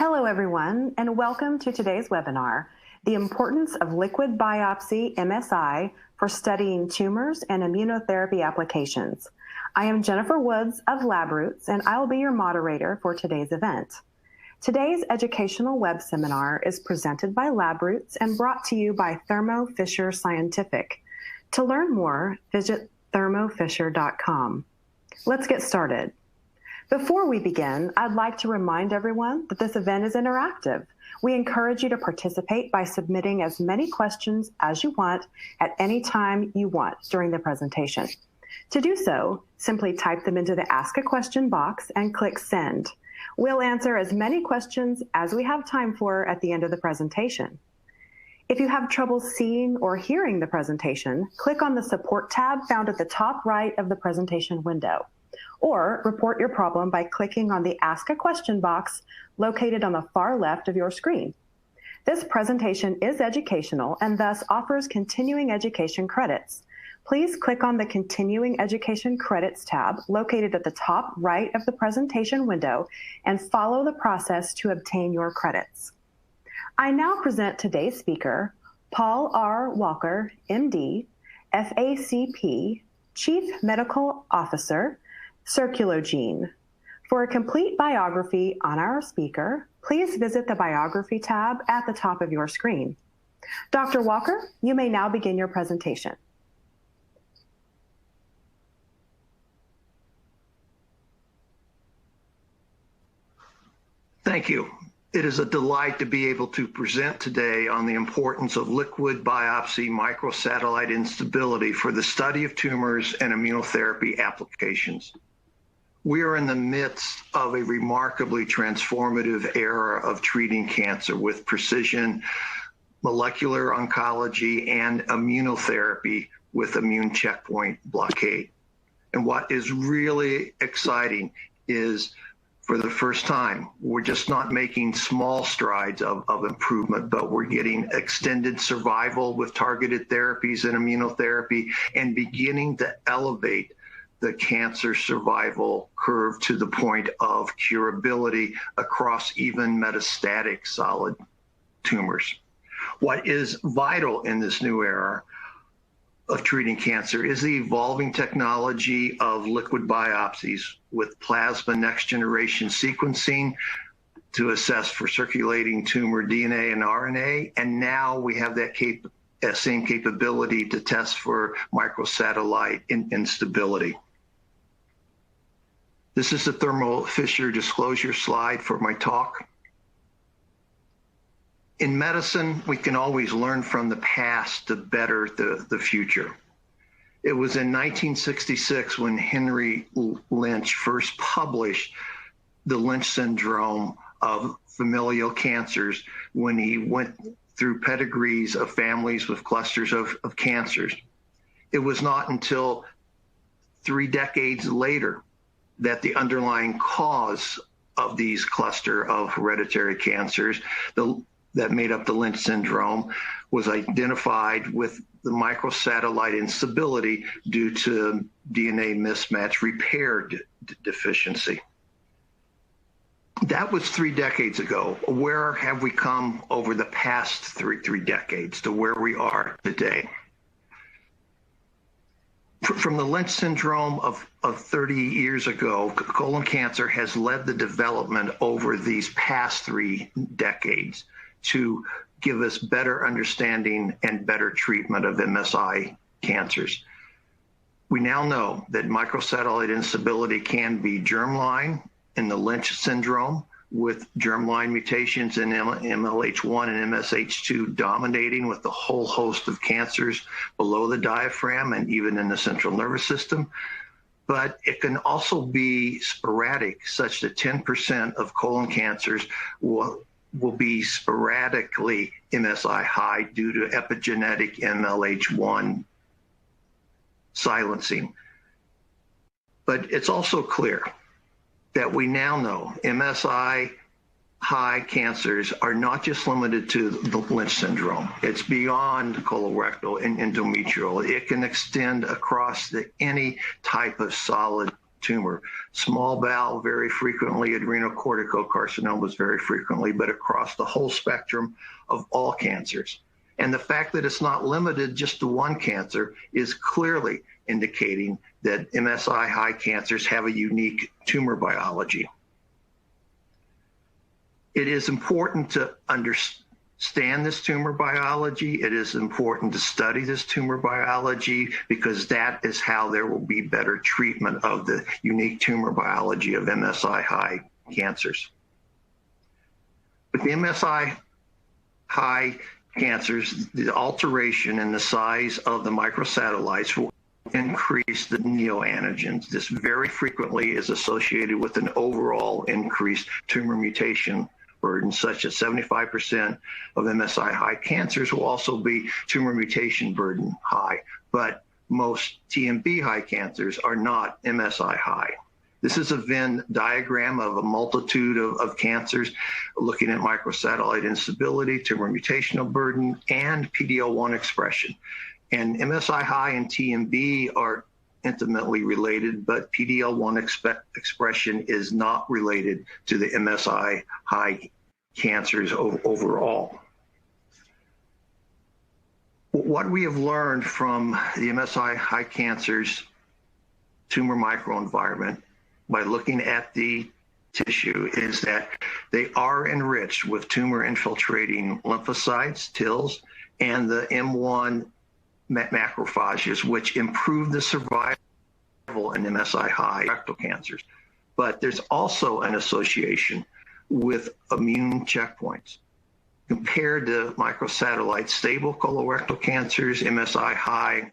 Hello, everyone, and welcome to today's webinar, The Importance of Liquid Biopsy MSI for Studying Tumors and Immunotherapy Applications. I am Jennifer Woods of LabRoots, and I will be your moderator for today's event. Today's educational web seminar is presented by LabRoots and brought to you by Thermo Fisher Scientific. To learn more, visit thermofisher.com. Let's get started. Before we begin, I'd like to remind everyone that this event is interactive. We encourage you to participate by submitting as many questions as you want at any time you want during the presentation. To do so, simply type them into the Ask a Question box and click Send. We'll answer as many questions as we have time for at the end of the presentation. If you have trouble seeing or hearing the presentation, click on the Support tab found at the top right of the presentation window, or report your problem by clicking on the Ask a Question box located on the far left of your screen. This presentation is educational and thus offers continuing education credits. Please click on the Continuing Education Credits tab located at the top right of the presentation window and follow the process to obtain your credits. I now present today's speaker, Paul R. Walker, MD, FACP, Chief Medical Officer, Circulogene. For a complete biography on our speaker, please visit the Biography tab at the top of your screen. Dr. Walker, you may now begin your presentation. Thank you. It is a delight to be able to present today on the importance of liquid biopsy microsatellite instability for the study of tumors and immunotherapy applications. We are in the midst of a remarkably transformative era of treating cancer with precision molecular oncology and immunotherapy with immune checkpoint blockade. And what is really exciting is, for the first time, we're just not making small strides of improvement, but we're getting extended survival with targeted therapies and immunotherapy and beginning to elevate the cancer survival curve to the point of curability across even metastatic solid tumors. What is vital in this new era of treating cancer is the evolving technology of liquid biopsies with plasma next generation sequencing to assess for circulating tumor DNA and RNA. And now we have that same capability to test for microsatellite instability. This is the Thermo Fisher disclosure slide for my talk. In medicine, we can always learn from the past to better the future. It was in 1966 when Henry Lynch first published the Lynch syndrome of familial cancers when he went through pedigrees of families with clusters of cancers. It was not until 3 decades later that the underlying cause of these cluster of hereditary cancers that made up the Lynch syndrome was identified with the microsatellite instability due to DNA mismatch repair deficiency. That was 3 decades ago. Where have we come over the past three decades to where we are today? From the Lynch syndrome of 30 years ago, colon cancer has led the development over these past 3 decades to give us better understanding and better treatment of MSI cancers. We now know that microsatellite instability can be germline in the Lynch syndrome, with germline mutations in MLH1 and MSH2 dominating with a whole host of cancers below the diaphragm and even in the central nervous system. But it can also be sporadic, such that 10% of colon cancers will be sporadically MSI high due to epigenetic MLH1 silencing. But it's also clear that we now know MSI high cancers are not just limited to the Lynch syndrome. It's beyond colorectal and endometrial. It can extend across any type of solid tumor. Small bowel very frequently, adrenocortical carcinomas very frequently, but across the whole spectrum of all cancers. And the fact that it's not limited just to one cancer is clearly indicating that MSI high cancers have a unique tumor biology. It is important to understand this tumor biology. It is important to study this tumor biology because that is how there will be better treatment of the unique tumor biology of MSI high cancers. With the MSI high cancers, the alteration in the size of the microsatellites will increase the neoantigens. This very frequently is associated with an overall increased tumor mutation burden, such as 75% of MSI high cancers will also be tumor mutation burden high, but most TMB high cancers are not MSI high. This is a Venn diagram of a multitude of cancers looking at microsatellite instability, tumor mutational burden, and PD-L1 expression. And MSI high and TMB are intimately related, but PD-L1 expression is not related to the MSI high cancers overall. What we have learned from the MSI high cancers tumor microenvironment by looking at the tissue is that they are enriched with tumor infiltrating lymphocytes, TILs, and the M1 macrophages, which improve the survival in MSI high rectal cancers. But there's also an association with immune checkpoints. Compared to microsatellite stable colorectal cancers, MSI high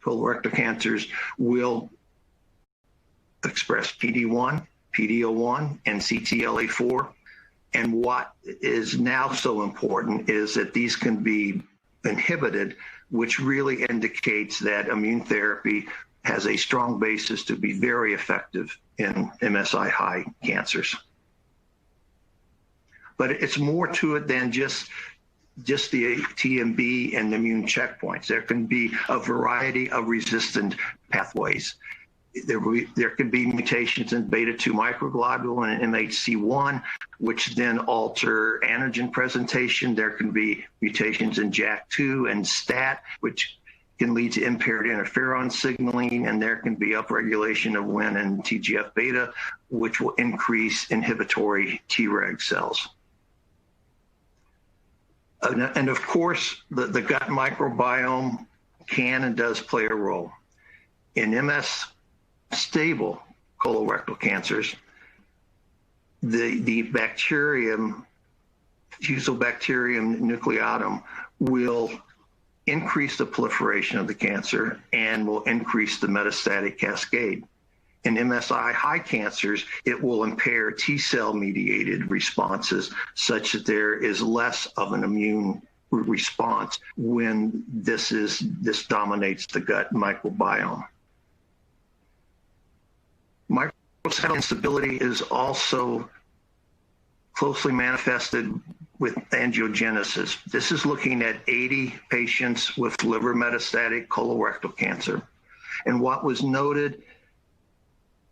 colorectal cancers will express PD-1, PD-L1, and CTLA-4. And what is now so important is that these can be inhibited, which really indicates that immune therapy has a strong basis to be very effective in MSI high cancers. But it's more to it than just the TMB and immune checkpoints. There can be a variety of resistant pathways. There can be mutations in beta-2 microglobulin and MHC1, which then alter antigen presentation. There can be mutations in JAK2 and STAT, which can lead to impaired interferon signaling, and there can be upregulation of Wnt and TGF-beta, which will increase inhibitory Treg cells. And of course, the gut microbiome can and does play a role. In MS stable colorectal cancers, the bacterium, Fusobacterium nucleatum, will increase the proliferation of the cancer and will increase the metastatic cascade. In MSI high cancers, it will impair T-cell mediated responses such that there is less of an immune response when this dominates the gut microbiome. Microsatellite instability is also closely manifested with angiogenesis. This is looking at 80 patients with liver metastatic colorectal cancer. And what was noted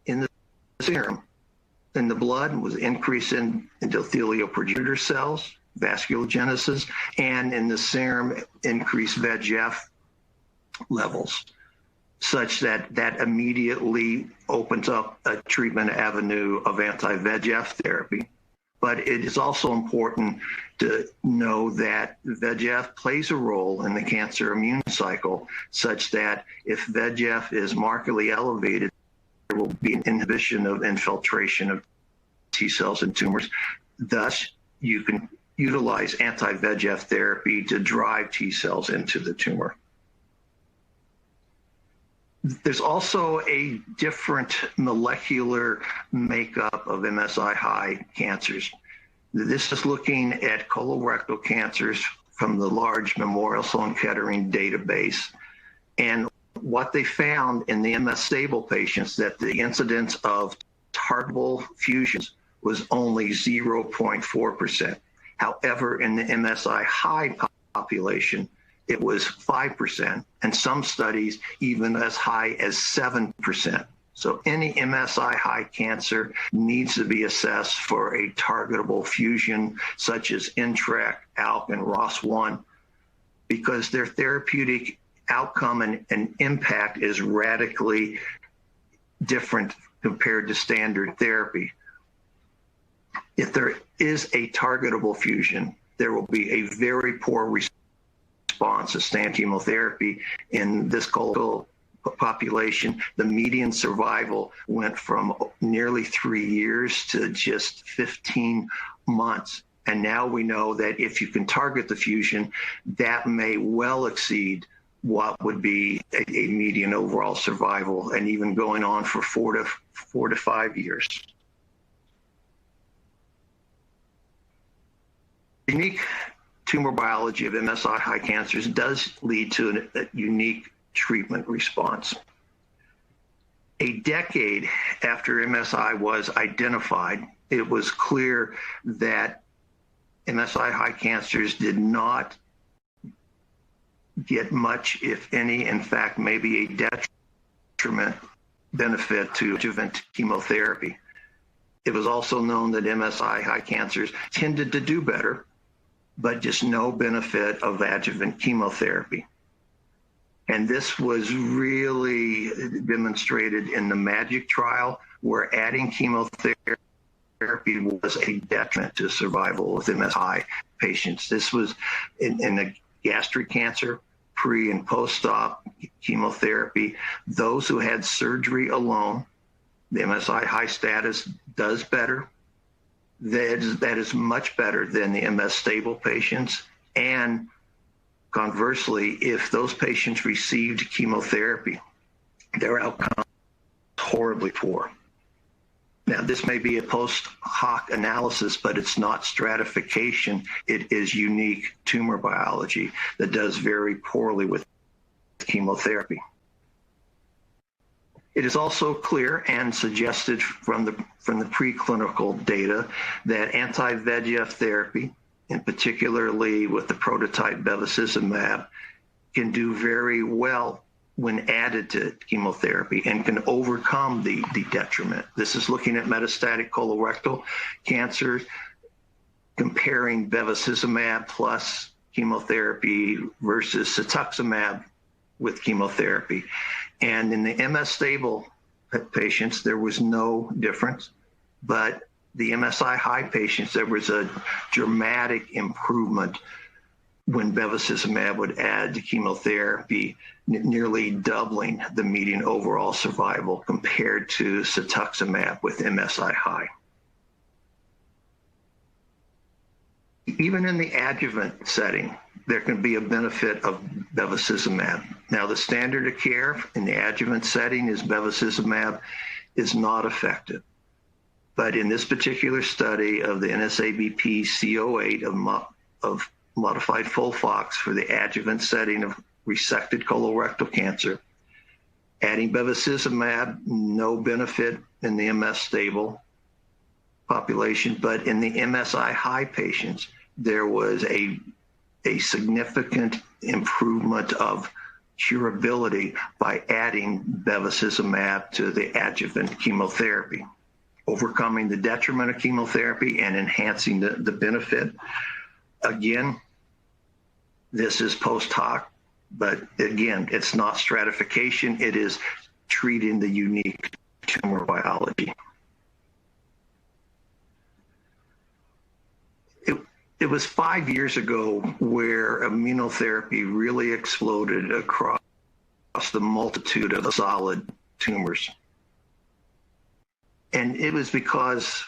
in the serum, in the blood, was increase in endothelial progenitor cells, vasculogenesis, and in the serum, increased VEGF levels, such that that immediately opens up a treatment avenue of anti-VEGF therapy. But it is also important to know that VEGF plays a role in the cancer immune cycle, such that if VEGF is markedly elevated, there will be an inhibition of infiltration of T cells in tumors. Thus, you can utilize anti-VEGF therapy to drive T cells into the tumor. There's also a different molecular makeup of MSI high cancers. This is looking at colorectal cancers from the large Memorial Sloan Kettering database. And what they found in the MS stable patients, that the incidence of targetable fusions was only 0.4%. However, in the MSI high population, it was 5%, and some studies even as high as 7%. So any MSI high cancer needs to be assessed for a targetable fusion such as NTRK, ALK, and ROS1 because their therapeutic outcome and impact is radically different compared to standard therapy. If there is a targetable fusion, there will be a very poor response to standard chemotherapy in this colorectal population. The median survival went from nearly 3 years to just 15 months. And now we know that if you can target the fusion, that may well exceed what would be a median overall survival, and even going on for 4 to 5 years. Unique tumor biology of MSI high cancers does lead to a unique treatment response. A decade after MSI was identified, it was clear that MSI high cancers did not get much, if any, in fact, maybe a detriment benefit to adjuvant chemotherapy. It was also known that MSI high cancers tended to do better, but just no benefit of adjuvant chemotherapy. And this was really demonstrated in the MAGIC trial, where adding chemotherapy was a detriment to survival with MSI patients. This was in the gastric cancer, pre and post-op chemotherapy. Those who had surgery alone, the MSI high status does better. That is much better than the MS stable patients. And conversely, if those patients received chemotherapy, their outcome was horribly poor. Now, this may be a post hoc analysis, but it's not stratification. It is unique tumor biology that does very poorly with chemotherapy. It is also clear and suggested from the preclinical data that anti-VEGF therapy, and particularly with the prototype bevacizumab, can do very well when added to chemotherapy and can overcome the detriment. This is looking at metastatic colorectal cancer, comparing bevacizumab plus chemotherapy versus cetuximab with chemotherapy. And in the MS stable patients, there was no difference, but the MSI high patients, there was a dramatic improvement when bevacizumab would add to chemotherapy, nearly doubling the median overall survival compared to cetuximab with MSI high. Even in the adjuvant setting, there can be a benefit of bevacizumab. Now, the standard of care in the adjuvant setting is bevacizumab is not effective. But in this particular study of the NSABP C08 of modified FOLFOX for the adjuvant setting of resected colorectal cancer, adding bevacizumab, no benefit in the MS stable population, but in the MSI high patients, there was a significant improvement of curability by adding bevacizumab to the adjuvant chemotherapy, overcoming the detriment of chemotherapy and enhancing the benefit. Again, this is post hoc, but again, it's not stratification. It is treating the unique tumor biology. It was 5 years ago where immunotherapy really exploded across the multitude of solid tumors. And it was because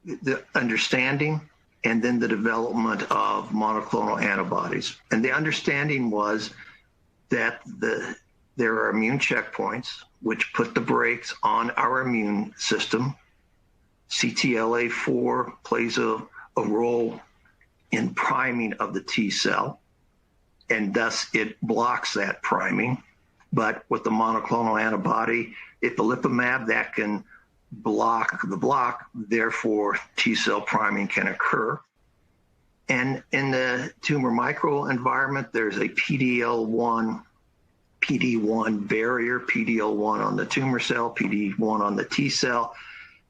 the understanding and then the development of monoclonal antibodies. And the understanding was that there are immune checkpoints which put the brakes on our immune system. CTLA4 plays a role in priming of the T cell, and thus it blocks that priming. But with the monoclonal antibody, ipilimumab, that can block the block, therefore T cell priming can occur. And in the tumor microenvironment, there's a PD-L1 PD-1 barrier, PD-L1 on the tumor cell, PD-1 on the T cell,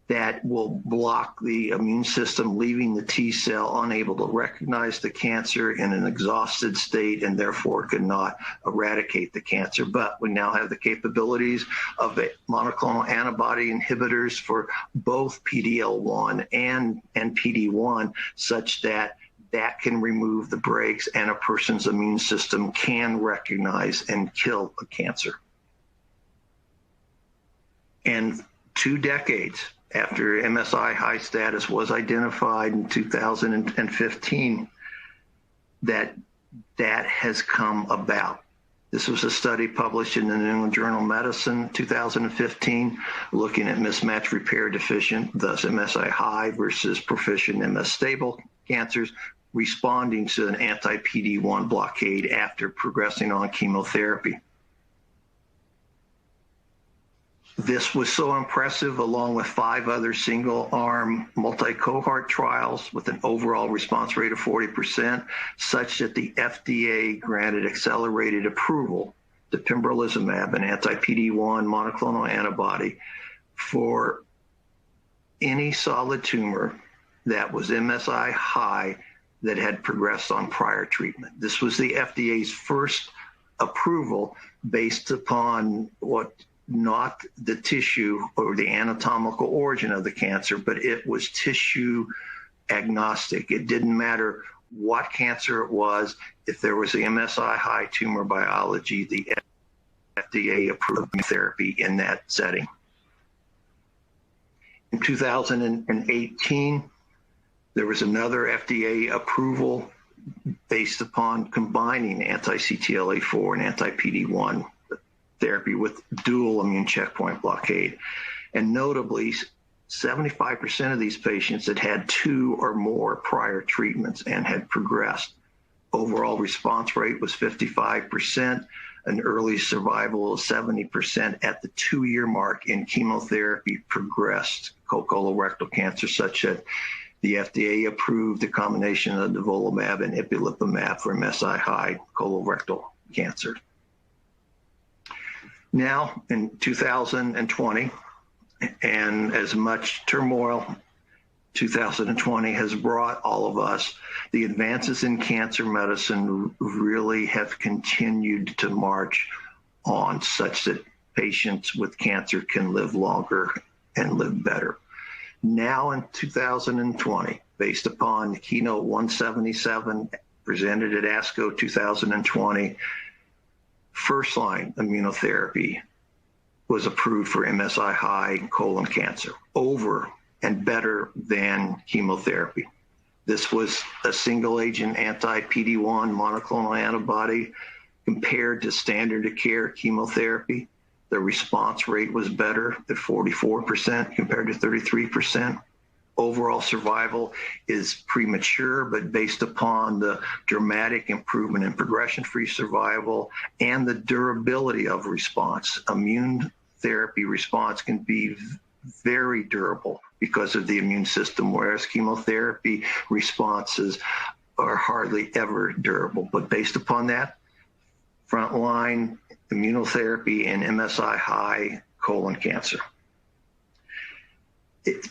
that will block the immune system, leaving the T cell unable to recognize the cancer in an exhausted state and therefore could not eradicate the cancer. But we now have the capabilities of monoclonal antibody inhibitors for both PD-L1 and PD-1, such that that can remove the brakes and a person's immune system can recognize and kill a cancer. And 2 decades after MSI high status was identified in 2015, that has come about. This was a study published in the New England Journal of Medicine 2015, looking at mismatch repair deficient, thus MSI high versus proficient MS stable cancers, responding to an anti-PD-1 blockade after progressing on chemotherapy. This was so impressive, along with 5 other single-arm multi-cohort trials with an overall response rate of 40%, such that the FDA granted accelerated approval to pembrolizumab, an anti-PD-1 monoclonal antibody, for any solid tumor that was MSI high that had progressed on prior treatment. This was the FDA's first approval based upon not the tissue or the anatomical origin of the cancer, but it was tissue agnostic. It didn't matter what cancer it was. If there was the MSI high tumor biology, the FDA approved therapy in that setting. In 2018, there was another FDA approval based upon combining anti-CTLA-4 and anti-PD-1 therapy with dual immune checkpoint blockade. And notably, 75% of these patients had had 2 or more prior treatments and had progressed. Overall response rate was 55%, an early survival of 70% at the 2-year mark in chemotherapy progressed colorectal cancer, such that the FDA approved the combination of nivolumab and ipilimumab for MSI high colorectal cancer. Now, in 2020, and as much turmoil 2020 has brought all of us, the advances in cancer medicine really have continued to march on, such that patients with cancer can live longer and live better. Now in 2020, based upon Keynote 177 presented at ASCO 2020, first-line immunotherapy was approved for MSI high colon cancer over and better than chemotherapy. This was a single-agent anti-PD-1 monoclonal antibody compared to standard of care chemotherapy. The response rate was better at 44% compared to 33%. Overall survival is premature, but based upon the dramatic improvement in progression-free survival and the durability of response, immune therapy response can be very durable because of the immune system, whereas chemotherapy responses are hardly ever durable. But based upon that, frontline immunotherapy in MSI high colon cancer.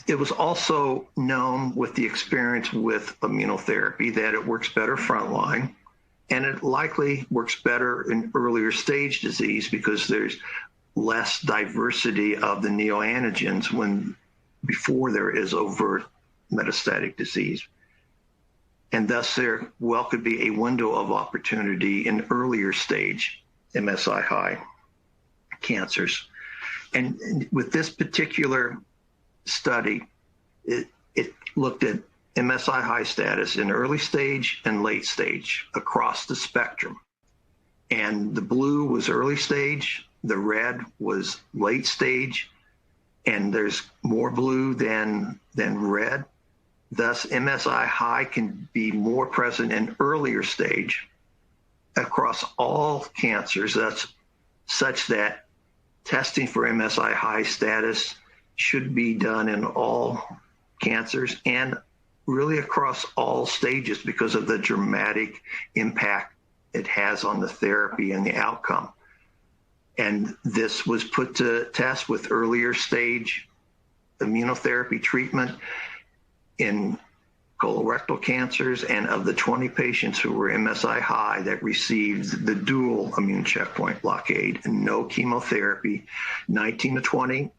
It was also known with the experience with immunotherapy that it works better frontline, and it likely works better in earlier stage disease because there's less diversity of the neoantigens before there is overt metastatic disease. And thus there could be a window of opportunity in earlier stage MSI high cancers. And with this particular study, it looked at MSI high status in early stage and late stage across the spectrum. And the blue was early stage, the red was late stage, and there's more blue than red. Thus, MSI high can be more present in earlier stage across all cancers. That's such that testing for MSI high status should be done in all cancers and really across all stages because of the dramatic impact it has on the therapy and the outcome. And this was put to test with earlier stage immunotherapy treatment in colorectal cancers, and of the 20 patients who were MSI high that received the dual immune checkpoint blockade and no chemotherapy, 19 to 20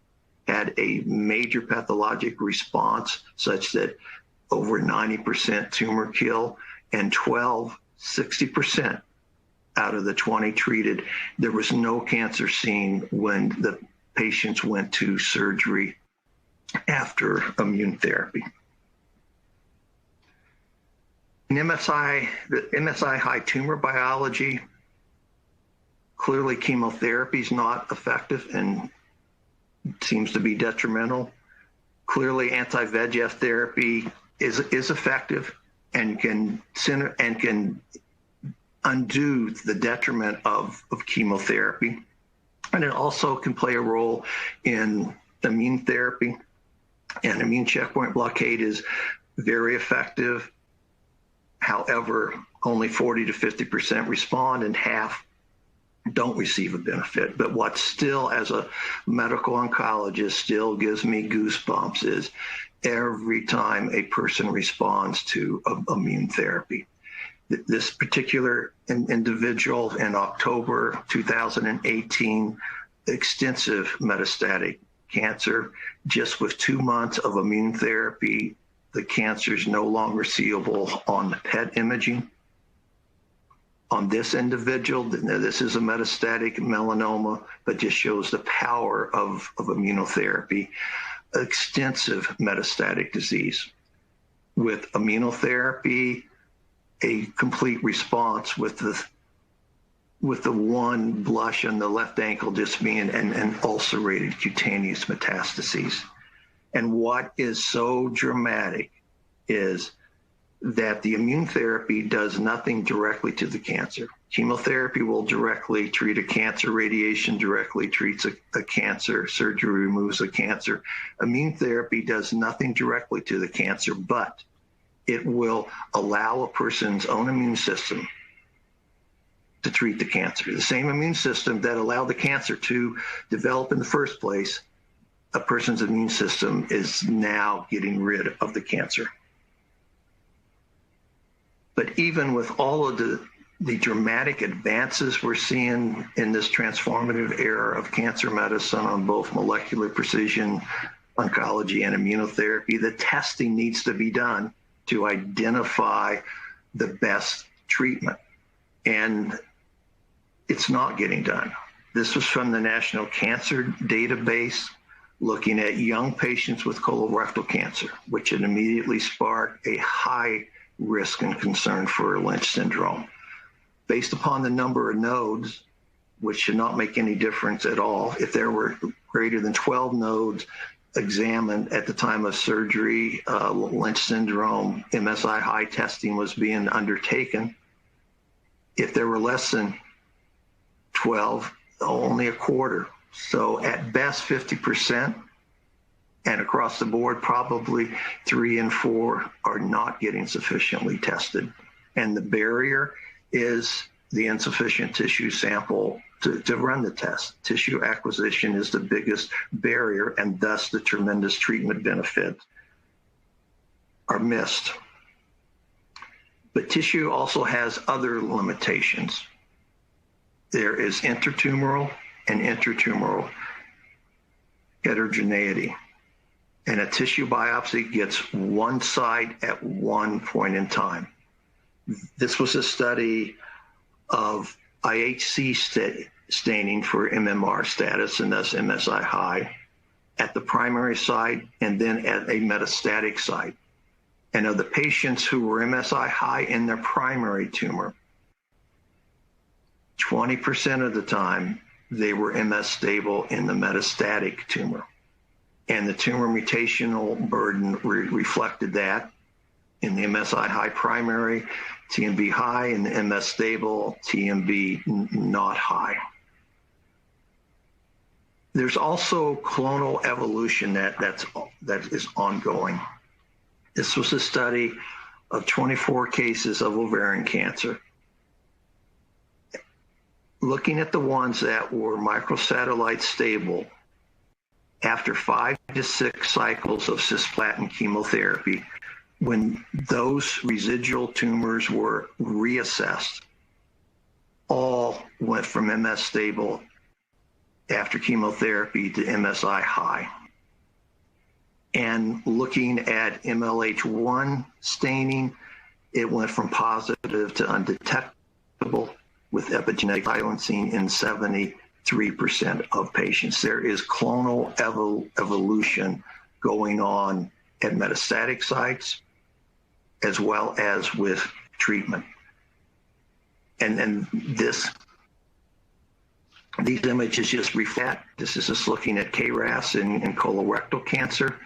had a major pathologic response such that over 90% tumor kill, and 12, 60% out of the 20 treated, there was no cancer seen when the patients went to surgery after immune therapy. In MSI, the MSI high tumor biology, clearly chemotherapy is not effective and seems to be detrimental. Clearly anti-VEGF therapy is effective and can undo the detriment of chemotherapy. And it also can play a role in immune therapy. And immune checkpoint blockade is very effective. However, only 40 to 50% respond and half don't receive a benefit. But what still, as a medical oncologist, still gives me goosebumps is every time a person responds to immune therapy. This particular individual in October 2018, extensive metastatic cancer, just with 2 months of immune therapy, the cancer is no longer seeable on PET imaging. On this individual, this is a metastatic melanoma, but just shows the power of immunotherapy, extensive metastatic disease. With immunotherapy, a complete response with the one blush on the left ankle just being an ulcerated cutaneous metastases. And what is so dramatic is that the immune therapy does nothing directly to the cancer. Chemotherapy will directly treat a cancer, radiation directly treats a cancer, surgery removes a cancer. Immune therapy does nothing directly to the cancer, but it will allow a person's own immune system to treat the cancer. The same immune system that allowed the cancer to develop in the first place, a person's immune system is now getting rid of the cancer. But even with all of the dramatic advances we're seeing in this transformative era of cancer medicine on both molecular precision, oncology, and immunotherapy, the testing needs to be done to identify the best treatment. And it's not getting done. This was from the National Cancer Database, looking at young patients with colorectal cancer, which had immediately sparked a high risk and concern for Lynch syndrome. Based upon the number of nodes, which should not make any difference at all, if there were greater than 12 nodes examined at the time of surgery, Lynch syndrome, MSI high testing was being undertaken. If there were less than 12, only a quarter. So at best 50%, and across the board, probably 3 and 4 are not getting sufficiently tested. And the barrier is the insufficient tissue sample to run the test. Tissue acquisition is the biggest barrier, and thus the tremendous treatment benefits are missed. But tissue also has other limitations. There is intertumoral and intratumoral heterogeneity. And a tissue biopsy gets one site at one point in time. This was a study of IHC staining for MMR status, and thus MSI high, at the primary site and then at a metastatic site. And of the patients who were MSI high in their primary tumor, 20% of the time they were MS stable in the metastatic tumor. And the tumor mutational burden reflected that in the MSI high primary, TMB high, and the MS stable, TMB not high. There's also clonal evolution that is ongoing. This was a study of 24 cases of ovarian cancer, looking at the ones that were microsatellite stable after 5 to 6 cycles of cisplatin chemotherapy, when those residual tumors were reassessed, all went from MS stable after chemotherapy to MSI high. And looking at MLH1 staining, it went from positive to undetectable with epigenetic silencing in 73% of patients. There is clonal evolution going on at metastatic sites as well as with treatment. And these images just reflect, this is just looking at KRAS in colorectal cancer.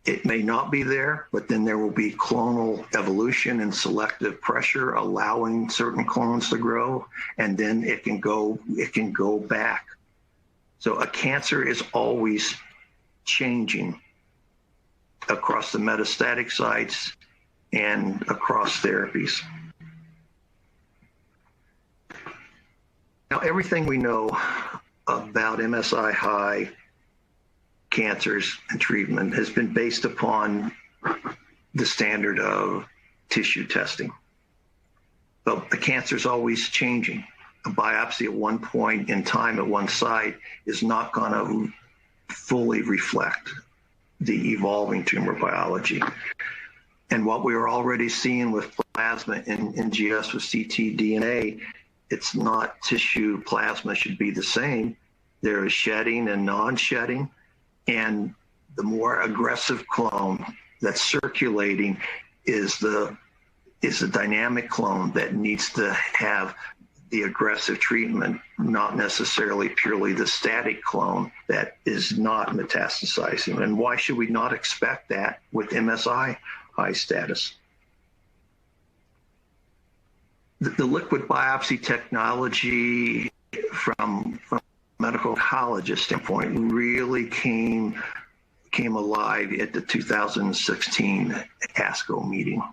It may not be there, but then there will be clonal evolution and selective pressure allowing certain clones to grow, and then it can go back. So a cancer is always changing across the metastatic sites and across therapies. Now, everything we know about MSI high cancers and treatment has been based upon the standard of tissue testing. But the cancer is always changing. A biopsy at one point in time at one site is not going to fully reflect the evolving tumor biology. And what we are already seeing with plasma in NGS with ctDNA, it's not tissue. Plasma should be the same. There is shedding and non-shedding. And the more aggressive clone that's circulating is the dynamic clone that needs to have the aggressive treatment, not necessarily purely the static clone that is not metastasizing. And why should we not expect that with MSI high status? The liquid biopsy technology from medical oncologist standpoint really came alive at the 2016 ASCO meeting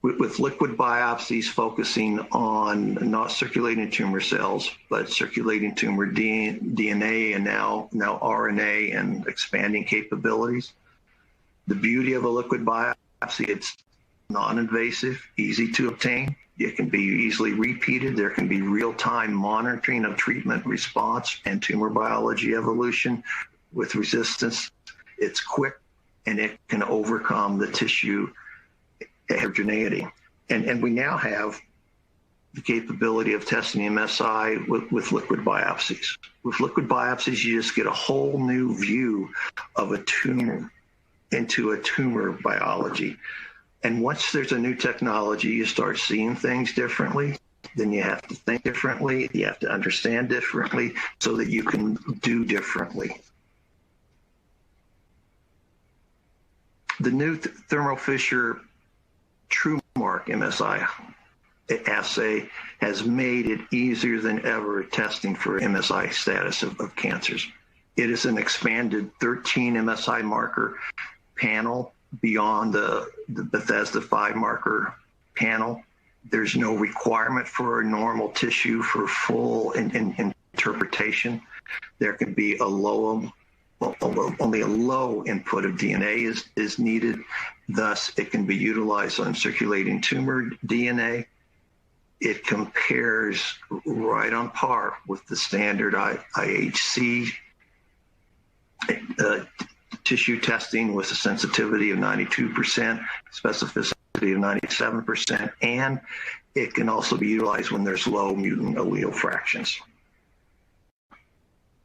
with liquid biopsies focusing on not circulating tumor cells, but circulating tumor DNA and now RNA and expanding capabilities. The beauty of a liquid biopsy, it's non-invasive, easy to obtain. It can be easily repeated. There can be real-time monitoring of treatment response and tumor biology evolution with resistance. It's quick, and it can overcome the tissue heterogeneity. And we now have the capability of testing MSI with liquid biopsies. With liquid biopsies, you just get a whole new view of a tumor into a tumor biology. And once there's a new technology, you start seeing things differently. Then you have to think differently. You have to understand differently so that you can do differently. The new Thermo Fisher TrueMark MSI assay has made it easier than ever testing for MSI status of cancers. It is an expanded 13 MSI marker panel beyond the Bethesda 5 marker panel. There's no requirement for a normal tissue for full interpretation. There can be only a low input of DNA is needed. Thus, it can be utilized on circulating tumor DNA. It compares right on par with the standard IHC tissue testing with a sensitivity of 92%, specificity of 97%, and it can also be utilized when there's low mutant allele fractions.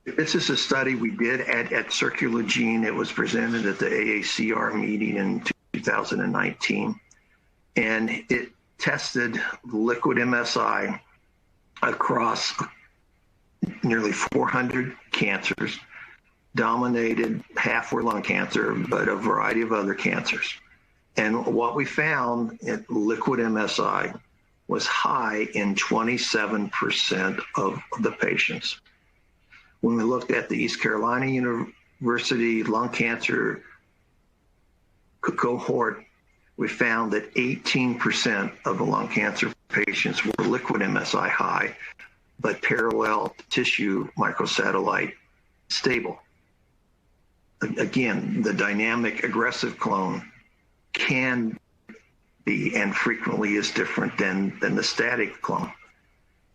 This is a study we did at Circulogene. It was presented at the AACR meeting in 2019, and it tested liquid MSI across nearly 400 cancers. Dominated, half were lung cancer, but a variety of other cancers. And what we found in liquid MSI was high in 27% of the patients. When we looked at the East Carolina University lung cancer cohort, we found that 18% of the lung cancer patients were liquid MSI high but parallel tissue microsatellite stable. Again, the dynamic aggressive clone can be and frequently is different than the static clone.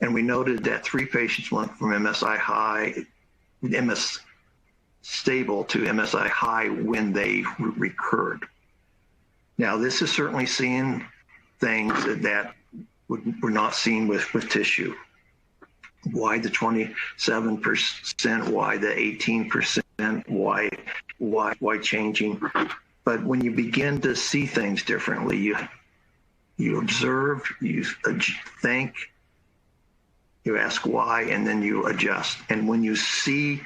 And we noted that 3 patients went from MSI high, MS stable to MSI high when they recurred. Now, this is certainly seeing things that were not seen with tissue. Why the 27%? Why the 18%? Why changing? But when you begin to see things differently, you observe, you think, you ask why, and then you adjust. And when you see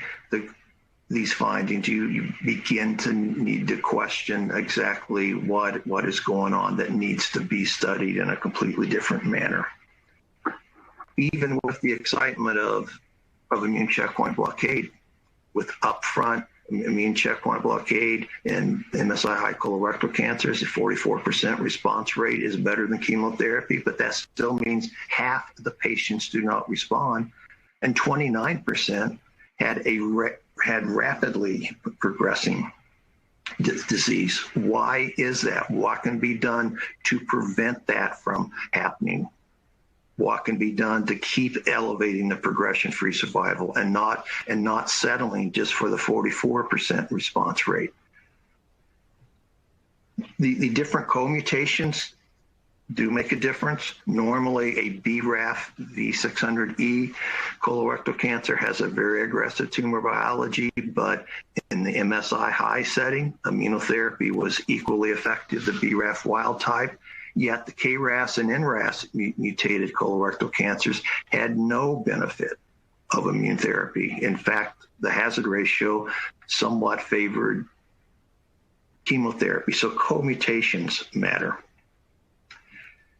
these findings, you begin to need to question exactly what is going on that needs to be studied in a completely different manner. Even with the excitement of immune checkpoint blockade, with upfront immune checkpoint blockade in MSI high colorectal cancers, a 44% response rate is better than chemotherapy, but that still means half of the patients do not respond, and 29% had rapidly progressing disease. Why is that? What can be done to prevent that from happening? What can be done to keep elevating the progression-free survival and not settling just for the 44% response rate? The different co-mutations do make a difference. Normally, a BRAF V600E colorectal cancer has a very aggressive tumor biology, but in the MSI high setting, immunotherapy was equally effective, the BRAF wild type. Yet the KRAS and NRAS mutated colorectal cancers had no benefit of immune therapy. In fact, the hazard ratio somewhat favored chemotherapy. So co-mutations matter.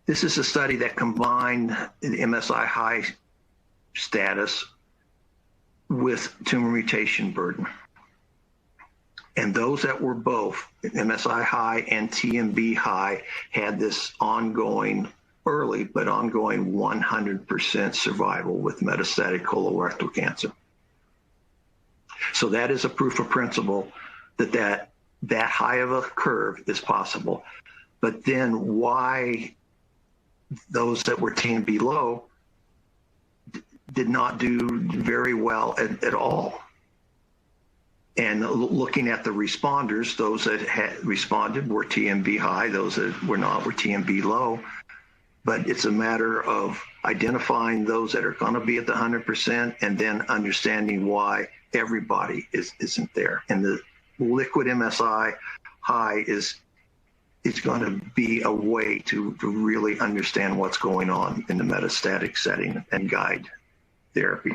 This is a study that combined the MSI high status with tumor mutation burden. And those that were both MSI high and TMB high had this ongoing, early but ongoing 100% survival with metastatic colorectal cancer. So that is a proof of principle that high of a curve is possible. But then why those that were TMB low did not do very well at all? And looking at the responders, those that had responded were TMB high, those that were not were TMB low. But it's a matter of identifying those that are going to be at the 100% and then understanding why everybody isn't there. And the liquid MSI high is going to be a way to really understand what's going on in the metastatic setting and guide therapy.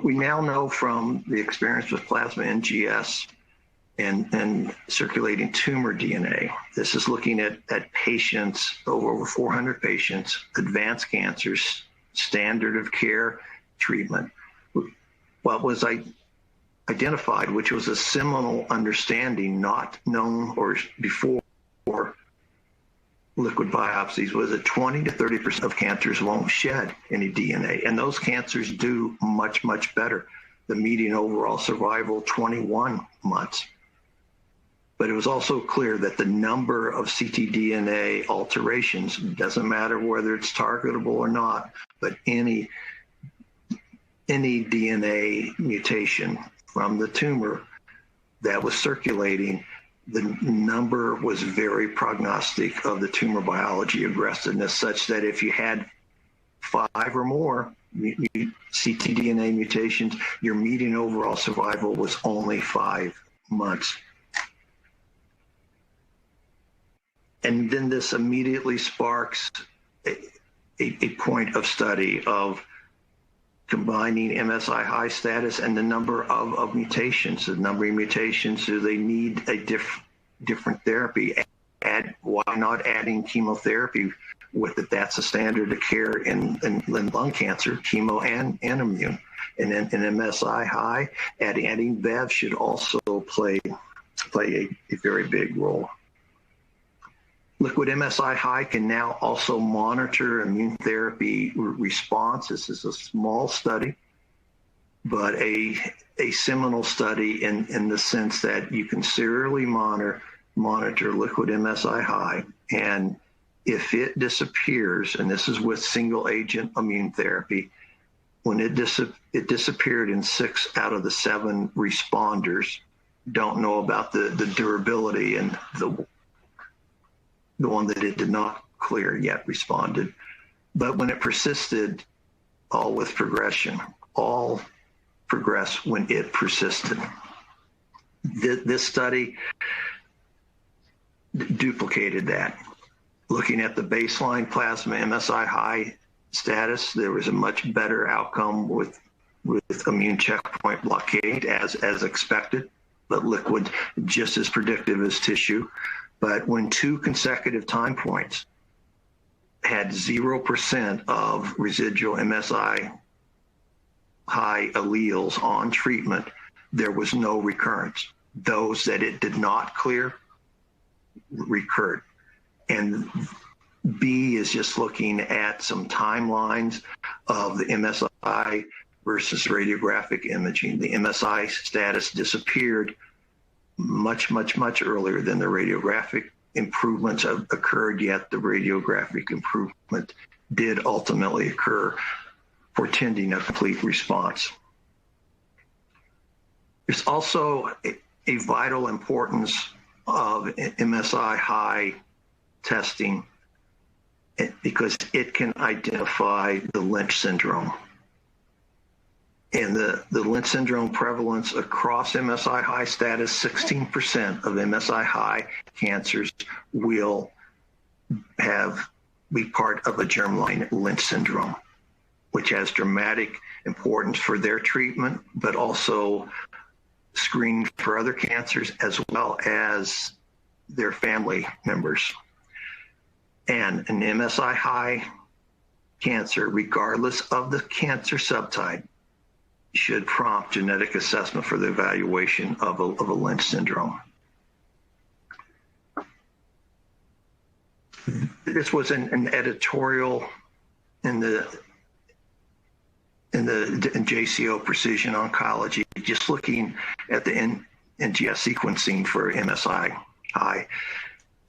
We now know from the experience with plasma NGS and circulating tumor DNA. This is looking at patients, over 400 patients, advanced cancers, standard of care treatment. What was identified, which was a seminal understanding not known or before liquid biopsies, was that 20 to 30% of cancers won't shed any DNA, and those cancers do much, much better. The median overall survival, 21 months. But it was also clear that the number of ctDNA alterations, doesn't matter whether it's targetable or not, but any DNA mutation from the tumor that was circulating, the number was very prognostic of the tumor biology aggressiveness, such that if you had 5 or more ctDNA mutations, your median overall survival was only 5 months. And then this immediately sparks a point of study of combining MSI high status and the number of mutations. The number of mutations, do they need a different therapy? Why not adding chemotherapy with it? That's a standard of care in lung cancer, chemo and immune. And then in MSI high, adding Bev should also play a very big role. Liquid MSI high can now also monitor immune therapy response. This is a small study, but a seminal study in the sense that you can serially monitor liquid MSI high, and if it disappears, and this is with single agent immune therapy, when it disappeared in 6 out of the 7 responders. Don't know about the durability, and the one that it did not clear yet responded. But when it persisted, all with progression, all progressed when it persisted. This study duplicated that. Looking at the baseline plasma MSI high status, there was a much better outcome with immune checkpoint blockade as expected, but liquid just as predictive as tissue. But when 2 consecutive time points had 0% of residual MSI high alleles on treatment, there was no recurrence. Those that it did not clear recurred. And B is just looking at some timelines of the MSI versus radiographic imaging. The MSI status disappeared much earlier than the radiographic improvements have occurred, yet the radiographic improvement did ultimately occur, portending a complete response. There's also a vital importance of MSI high testing because it can identify the Lynch syndrome. And the Lynch syndrome prevalence across MSI high status, 16% of MSI high cancers will be part of a germline Lynch syndrome, which has dramatic importance for their treatment, but also screening for other cancers as well as their family members. And an MSI high cancer, regardless of the cancer subtype, should prompt genetic assessment for the evaluation of a Lynch syndrome. This was an editorial in JCO Precision Oncology, just looking at the NGS sequencing for MSI high.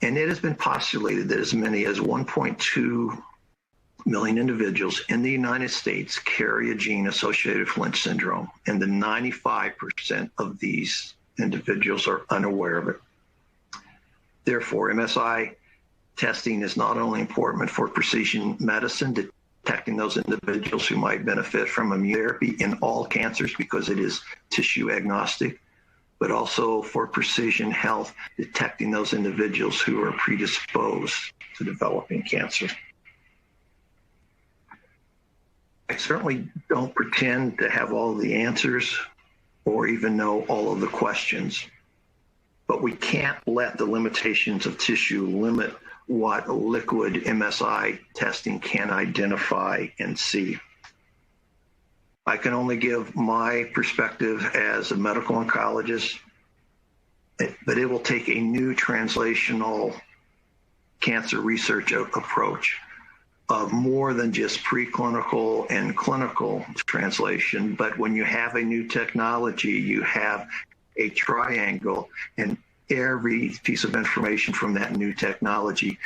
And it has been postulated that as many as 1.2 million individuals in the United States carry a gene associated with Lynch syndrome, and the 95% of these individuals are unaware of it. Therefore, MSI testing is not only important for precision medicine, detecting those individuals who might benefit from immunotherapy in all cancers because it is tissue agnostic, but also for precision health, detecting those individuals who are predisposed to developing cancer. I certainly don't pretend to have all the answers or even know all of the questions, but we can't let the limitations of tissue limit what liquid MSI testing can identify and see. I can only give my perspective as a medical oncologist, but it will take a new translational cancer research approach of more than just preclinical and clinical translation. But when you have a new technology, you have a triangle, and every piece of information from that new technology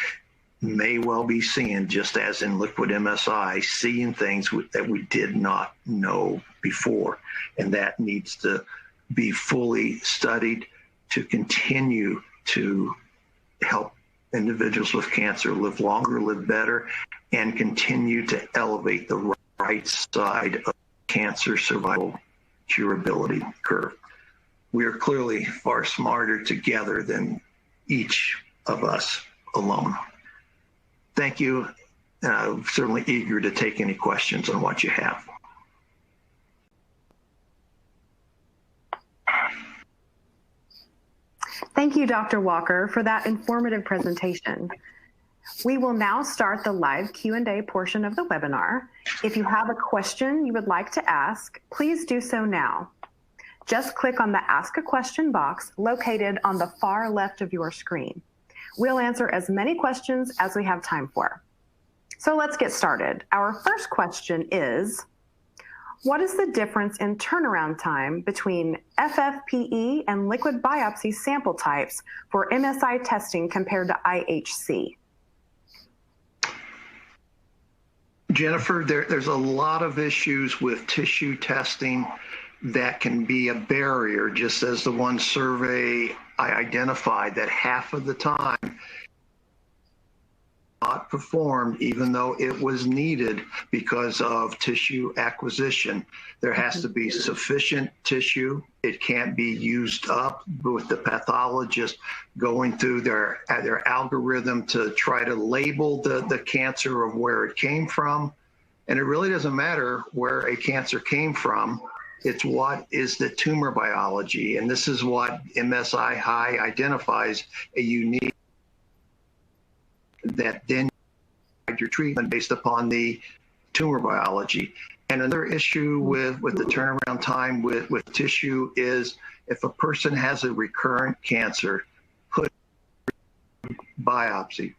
may well be seen, just as in liquid MSI, seeing things that we did not know before. And that needs to be fully studied to continue to help individuals with cancer live longer, live better, and continue to elevate the right side of cancer survival curability curve. We are clearly far smarter together than each of us alone. Thank you, and I'm certainly eager to take any questions on what you have. Thank you, Dr. Walker, for that informative presentation. We will now start the live Q&A portion of the webinar. If you have a question you would like to ask, please do so now. Just click on the Ask a Question box located on the far left of your screen. We'll answer as many questions as we have time for. So let's get started. Our first question is, what is the difference in turnaround time between FFPE and liquid biopsy sample types for MSI testing compared to IHC? Jennifer, there's a lot of issues with tissue testing that can be a barrier, just as the one survey I identified that half of the time not performed even though it was needed because of tissue acquisition. There has to be sufficient tissue. It can't be used up with the pathologist going through their algorithm to try to label the cancer of where it came from. And it really doesn't matter where a cancer came from. It's what is the tumor biology. And this is what MSI high identifies a unique that then your treatment based upon the tumor biology. And another issue with the turnaround time with tissue is if a person has a recurrent cancer, put biopsy.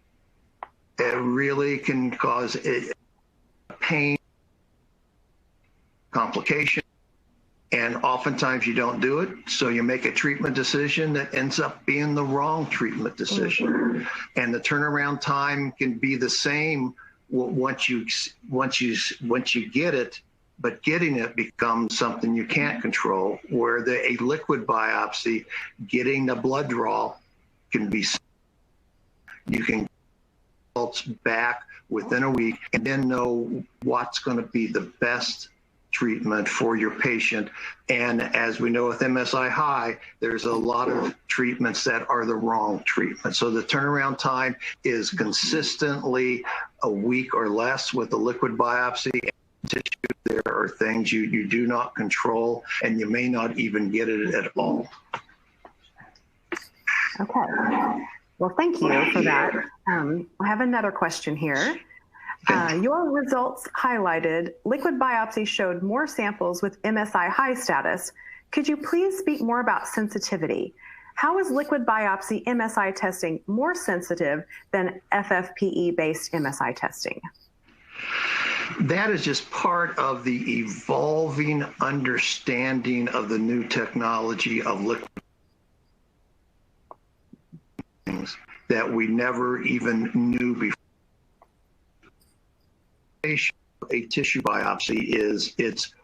It really can cause pain, complication, and oftentimes you don't do it, so you make a treatment decision that ends up being the wrong treatment decision. And the turnaround time can be the same once you get it, but getting it becomes something you can't control. Where a liquid biopsy, getting the blood draw can be, you can results back within a week and then know what's going to be the best treatment for your patient. And as we know with MSI high, there's a lot of treatments that are the wrong treatment. So the turnaround time is consistently a week or less with the liquid biopsy. Tissue, there are things you do not control, and you may not even get it at all. Okay. Well, thank you for that. I have another question here. Your results highlighted liquid biopsy showed more samples with MSI high status. Could you please speak more about sensitivity? How is liquid biopsy MSI testing more sensitive than FFPE-based MSI testing? That is just part of the evolving understanding of the new technology of liquid things that we never even knew before. A tissue biopsy is it's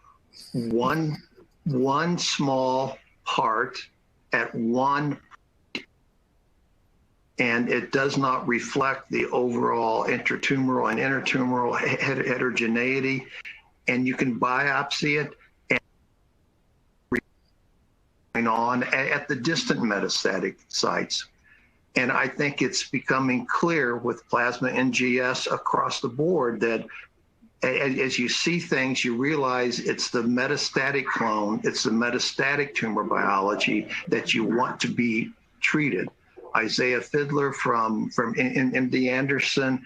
one small part at one, and it does not reflect the overall intratumoral and intertumoral heterogeneity, and you can biopsy it and on at the distant metastatic sites. And I think it's becoming clear with plasma NGS across the board that as you see things, you realize it's the metastatic clone, it's the metastatic tumor biology that you want to be treated. Isaiah Fidler from MD Anderson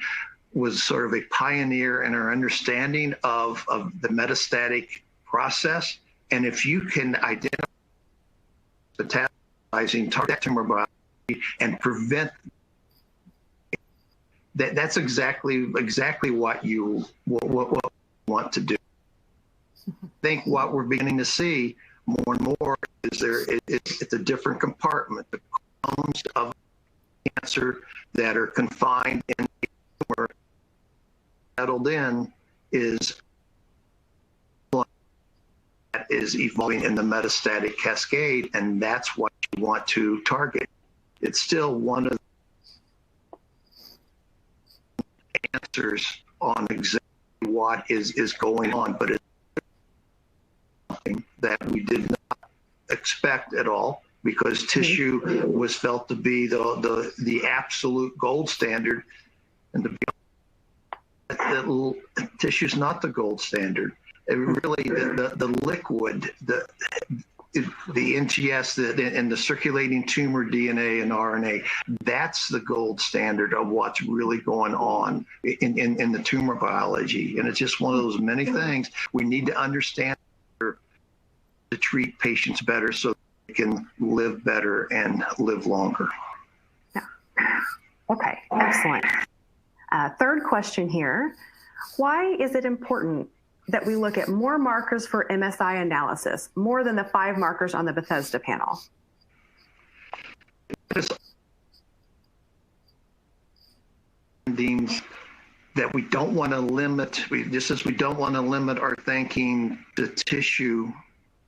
was sort of a pioneer in our understanding of the metastatic process. And if you can identify metastasizing target tumor biology and prevent that's exactly what you want to do. I think what we're beginning to see more and more is it's a different compartment. The clones of cancer that are confined in the tumor settled in is evolving in the metastatic cascade, and that's what you want to target. It's still one of the answers on exactly what is going on, but it's something that we did not expect at all, because tissue was felt to be the absolute gold standard, and to be honest, tissue is not the gold standard. It really, the liquid, the NGS and the circulating tumor DNA and RNA, that's the gold standard of what's really going on in the tumor biology. And it's just one of those many things we need to understand to treat patients better so they can live better and live longer. Yeah. Excellent. Third question here. Why is it important that we look at more markers for MSI analysis, more than the 5 markers on the Bethesda panel? That we don't want to limit, just as we don't want to limit our thinking to tissue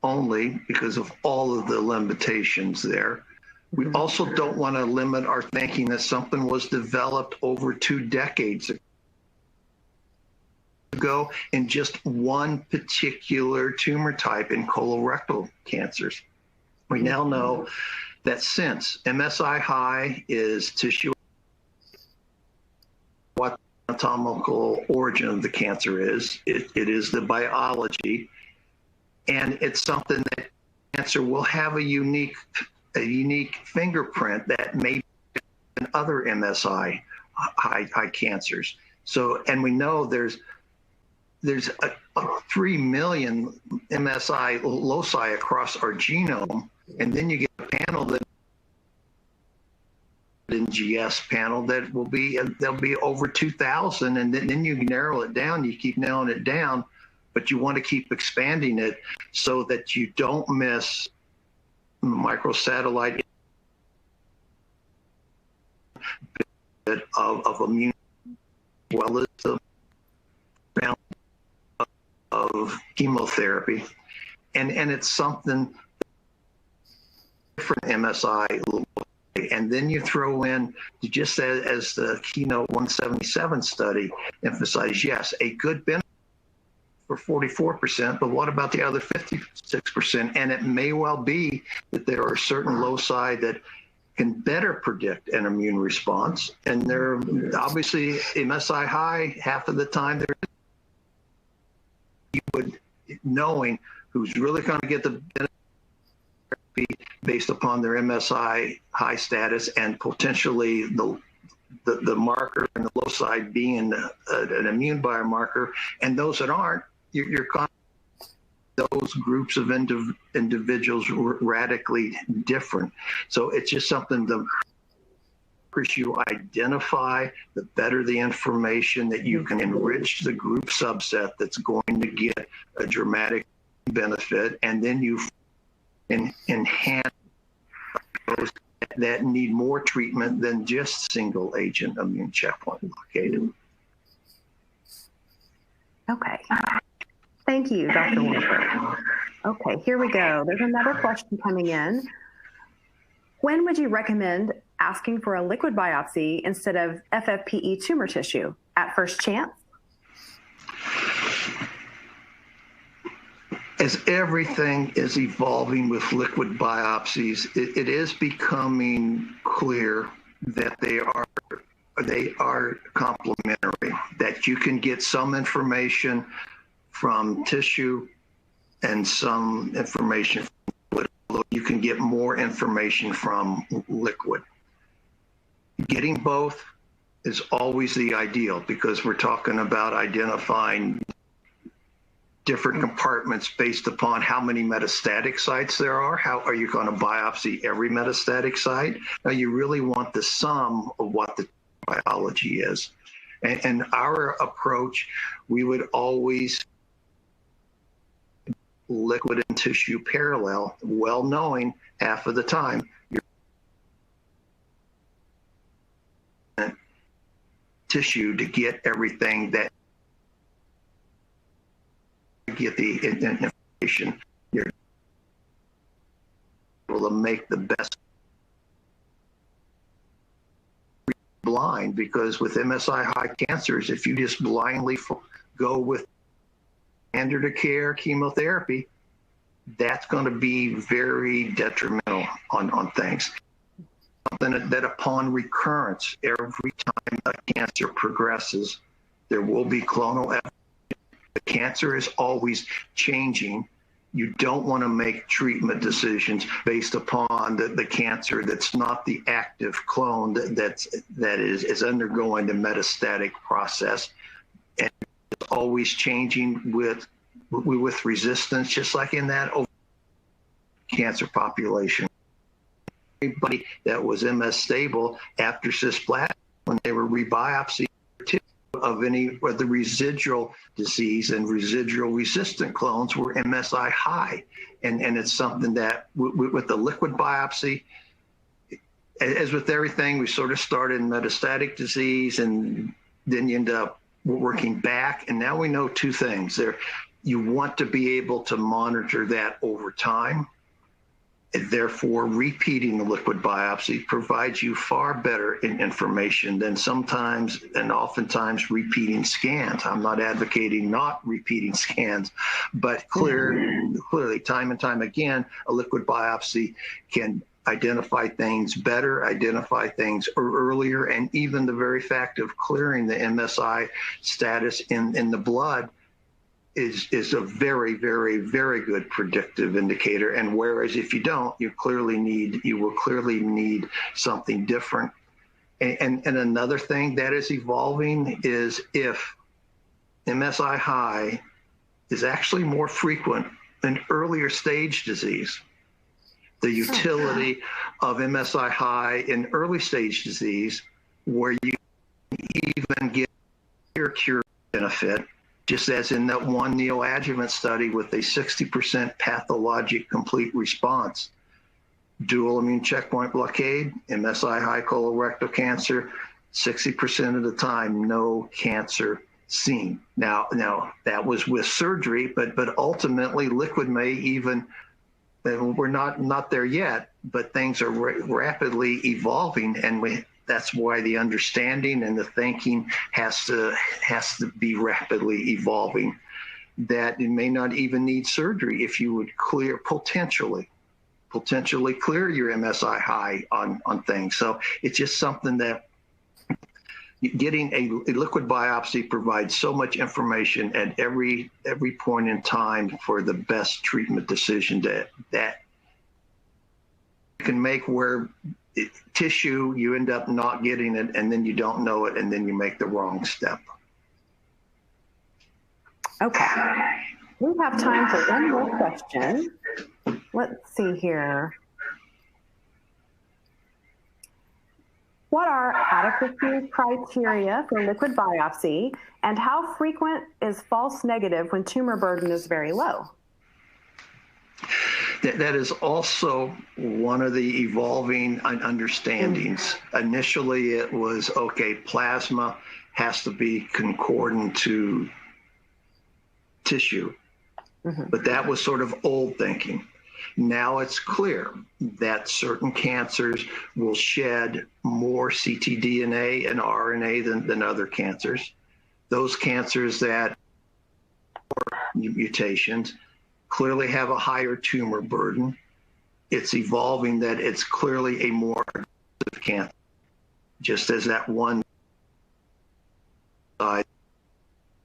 only because of all of the limitations there. We also don't want to limit our thinking that something was developed over 2 decades ago in just one particular tumor type in colorectal cancers. We now know that since MSI high is tissue, what the anatomical origin of the cancer is, it is the biology, and it's something that cancer will have a unique fingerprint that may be in other MSI high cancers. So, and we know there's 3 million MSI loci across our genome, and then you get a panel that NGS panel that will be there'll be over 2,000, and then you narrow it down. You keep narrowing it down, but you want to keep expanding it so that you don't miss microsatellite of immune, as well as the round of chemotherapy, and it's something different MSI. And then you throw in, just as the Keynote 177 study emphasized, yes, a good benefit for 44%, but what about the other 56%? And it may well be that there are certain loci that can better predict an immune response. And they're obviously MSI high, half of the time there you would knowing who's really going to get the benefit based upon their MSI high status and potentially the marker and the loci being an immune biomarker, and those that aren't, you're those groups of individuals were radically different. So it's just something the you identify, the better the information that you can enrich the group subset that's going to get a dramatic benefit, and then you enhance those that need more treatment than just single agent immune checkpoint blockade. Okay. Thank you, Dr. Walker. Okay, here we go. There's another question coming in. When would you recommend asking for a liquid biopsy instead of FFPE tumor tissue? At first chance? As everything is evolving with liquid biopsies, it is becoming clear that they are complementary, that you can get some information from tissue and some information from liquid, although you can get more information from liquid. Getting both is always the ideal because we're talking about identifying different compartments based upon how many metastatic sites there are. How are you going to biopsy every metastatic site? Now, you really want the sum of what the biology is. And our approach, we would always liquid and tissue parallel, well knowing half of the time you're tissue to get everything that get the information, you're able to make the best blind, because with MSI high cancers, if you just blindly go with standard of care chemotherapy, that's going to be very detrimental on things. Something that upon recurrence, every time a cancer progresses, there will be clonal evidence. The cancer is always changing. You don't want to make treatment decisions based upon the cancer that's not the active clone that is undergoing the metastatic process, and it's always changing with resistance, just like in that cancer population. Everybody that was MS stable after cisplatin when they were rebiopsied of any of the residual disease and residual resistant clones were MSI high. And it's something that with the liquid biopsy, as with everything, we sort of started in metastatic disease and then you end up working back. And now we know two things there. You want to be able to monitor that over time. And therefore, repeating the liquid biopsy provides you far better information than sometimes and oftentimes repeating scans. I'm not advocating not repeating scans, but clearly, time and time again, a liquid biopsy can identify things better, identify things earlier, and even the very fact of clearing the MSI status in the blood is a very, very, very good predictive indicator. And whereas if you don't, you will clearly need something different. And another thing that is evolving is if MSI high is actually more frequent in earlier stage disease. The utility of MSI high in early stage disease, where you even get your cure benefit, just as in that one neoadjuvant study with a 60% pathologic complete response. Dual immune checkpoint blockade, MSI high colorectal cancer, 60% of the time, no cancer seen. Now that was with surgery, but ultimately liquid may even, and we're not there yet, but things are rapidly evolving, and that's why the understanding and the thinking has to be rapidly evolving. That it may not even need surgery if you would potentially clear your MSI high on things. So it's just something that getting a liquid biopsy provides so much information at every point in time for the best treatment decision that you can make, where tissue, you end up not getting it, and then you don't know it, and then you make the wrong step. Okay. We have time for one more question. Let's see here. What are adequacy criteria for liquid biopsy, and how frequent is false negative when tumor burden is very low? That is also one of the evolving understandings. Initially, it was, okay, plasma has to be concordant to tissue, but that was sort of old thinking. Now it's clear that certain cancers will shed more ctDNA and RNA than other cancers. Those cancers that are mutations clearly have a higher tumor burden. It's evolving that it's clearly a more aggressive cancer, just as that one side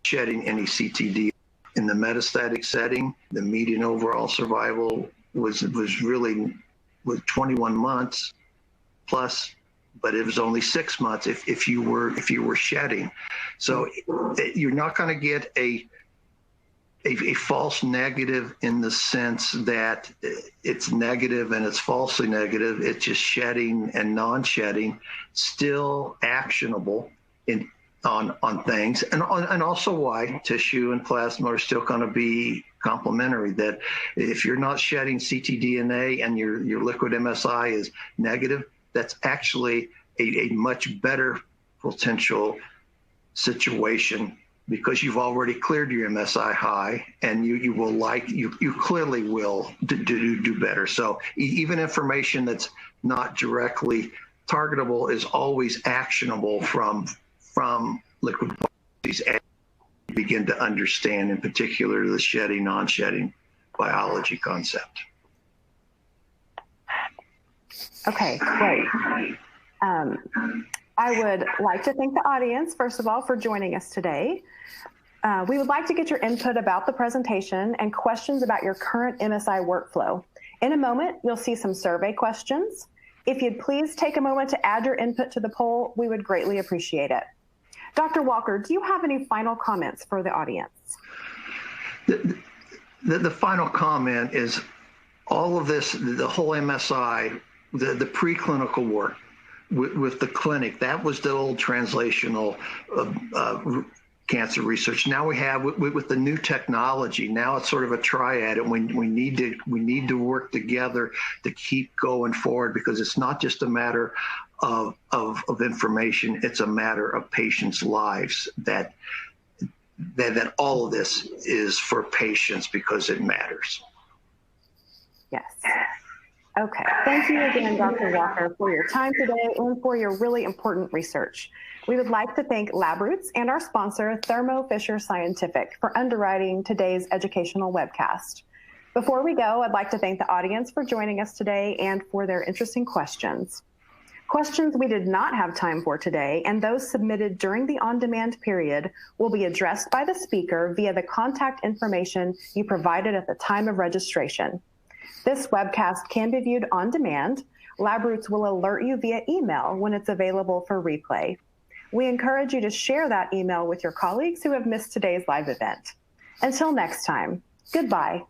shedding any ctDNA. In the metastatic setting, the median overall survival was 21 months plus, but it was only 6 months if you were shedding. So you're not going to get a false negative in the sense that it's negative and it's falsely negative. It's just shedding and non-shedding, still actionable on things, and also why tissue and plasma are still going to be complementary. That if you're not shedding ctDNA and your liquid MSI is negative, that's actually a much better potential situation, because you've already cleared your MSI high, and you clearly will do better. So even information that's not directly targetable is always actionable from liquid biopsies, as you begin to understand, in particular, the shedding, non-shedding biology concept. Okay, great. I would like to thank the audience, first of all, for joining us today. We would like to get your input about the presentation and questions about your current MSI workflow. In a moment, you'll see some survey questions. If you'd please take a moment to add your input to the poll, we would greatly appreciate it. Dr. Walker, do you have any final comments for the audience? The final comment is all of this, the whole MSI, the preclinical work, with the clinic. That was the old translational cancer research. Now we have with the new technology. Now it's sort of a triad, and we need to work together to keep going forward, because it's not just a matter of information. It's a matter of patients' lives. That all of this is for patients because it matters. Yes. Okay. Thank you again, Dr. Walker, for your time today and for your really important research. We would like to thank LabRoots and our sponsor, Thermo Fisher Scientific, for underwriting today's educational webcast. Before we go, I'd like to thank the audience for joining us today and for their interesting questions. Questions we did not have time for today and those submitted during the on-demand period will be addressed by the speaker via the contact information you provided at the time of registration. This webcast can be viewed on demand. LabRoots will alert you via email when it's available for replay. We encourage you to share that email with your colleagues who have missed today's live event. Until next time, goodbye.